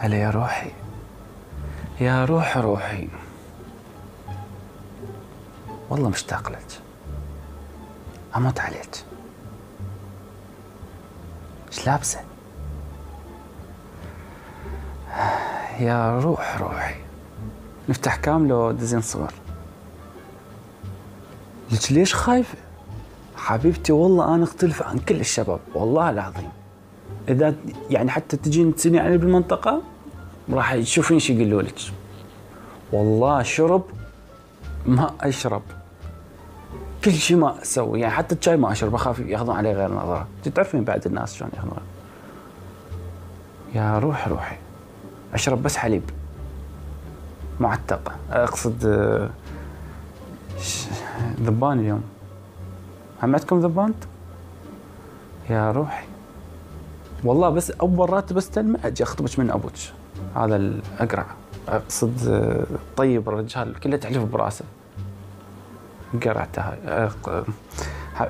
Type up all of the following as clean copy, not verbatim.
هلا يا روحي، يا روح روحي، والله مشتاق لك، اموت عليك. ايش لابسه؟ يا روح روحي، نفتح كام لو دزين صور؟ لك ليش خايفه؟ حبيبتي والله انا اختلف عن كل الشباب والله العظيم. اذا يعني حتى تجين تسالني عني بالمنطقه راح تشوفين شو يقولوا لك. والله شرب ما اشرب، كل شيء ما اسوي، يعني حتى الشاي ما اشرب، اخاف ياخذون علي غير نظره. تعرفين بعد الناس شلون ياخذون. يا روح روحي، اشرب بس حليب معتق، اقصد ذبان اليوم. هم عندكم ذبان؟ يا روحي والله بس اول راتب استلمه اجي اخطبك من ابوك، هذا الاقرع، اقصد طيب الرجال كله تحلف براسه. قرعته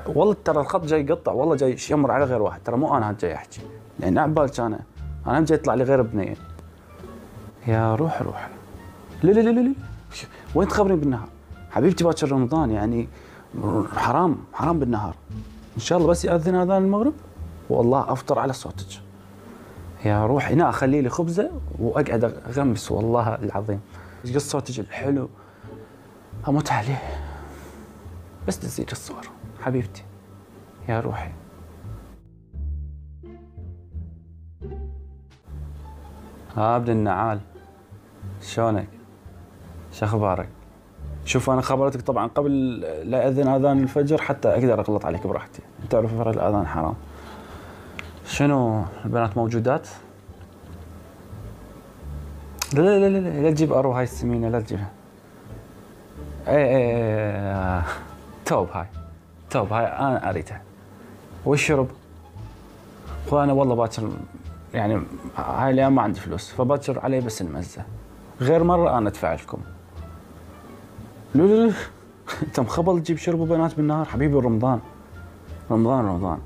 والله ترى الخط جاي يقطع، والله جاي يمر على غير واحد، ترى مو انا جاي احكي، لان عبالك انا هم جاي يطلع لي غير بنيه. يا روح روح، لا لا لا لا، وين تخبرين بالنهار؟ حبيبتي باكر رمضان، يعني حرام حرام بالنهار. ان شاء الله بس ياذن اذان المغرب والله افطر على صوتك. يا روح هنا اخلي لي خبزه واقعد اغمس والله العظيم. قص صوتك الحلو اموت عليه، بس تزيد الصور حبيبتي. يا روحي ابن النعال، شلونك؟ شو اخبارك؟ شوف انا خبرتك طبعا قبل لا ياذن اذان الفجر حتى اقدر اغلط عليك براحتي، تعرف فرق الاذان حرام. شنو البنات موجودات؟ لا لا لا لا, لا تجيب ارو هاي السمينه، لا تجيبها. اي توب هاي، توب هاي انا اريتها. والشرب؟ خو انا والله باكر يعني هاي الايام ما عندي فلوس، فباكر علي بس المزه، غير مره انا ادفع لكم. لا لا لا انت مخبل تجيب شرب وبنات بالنهار حبيبي؟ رمضان رمضان رمضان،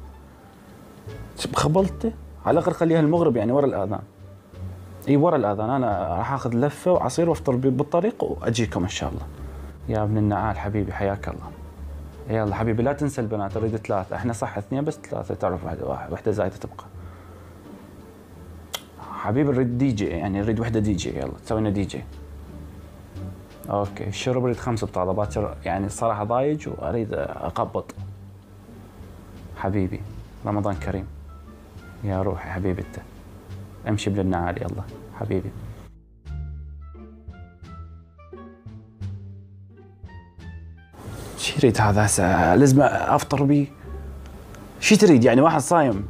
مخبلت على الاقل خليها المغرب يعني ورا الاذان. اي ورا الاذان انا راح اخذ لفه وعصير وافطر بالطريق واجيكم ان شاء الله. يا ابن النعال حبيبي حياك الله. يلا حبيبي لا تنسى البنات، اريد 3، احنا صح 2 بس 3، تعرف واحده زايده تبقى. حبيبي نريد دي جي، يعني نريد وحده دي جي، يلا تسوي لنا دي جي. اوكي الشرب اريد 5 بطاله باكر، يعني الصراحه ضايج واريد اقبض. حبيبي رمضان كريم. يا روحي حبيبي انت، امشي بالنعال يلا حبيبي. شو يريد هذا هسه؟ لازم افطر بيه؟ شو تريد يعني واحد صايم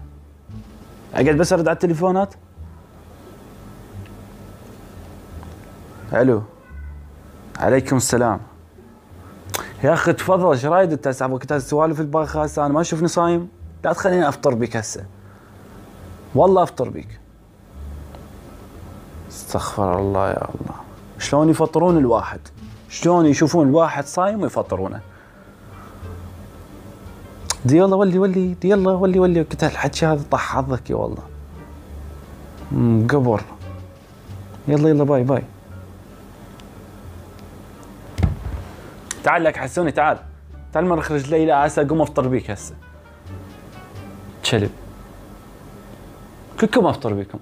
اقعد بس ارد على التليفونات؟ الو عليكم السلام. يا اخي تفضل، ايش رايد انت هسه؟ ابغى سوالف الباخ هسه، انا ما تشوفني صايم؟ لا تخليني افطر بك هسه، والله افطر بك. استغفر الله يا الله، شلون يفطرون الواحد؟ شلون يشوفون الواحد صايم ويفطرونه؟ دي يلا ولي دي يلا ولي كنت الحكي هذا طح حظك يا والله. قبر. يلا باي باي. تعال لك حسوني، تعال مرخ رجلي، لا هسه اقوم افطر بيك هسه. كلب كلكم افطر بيكم.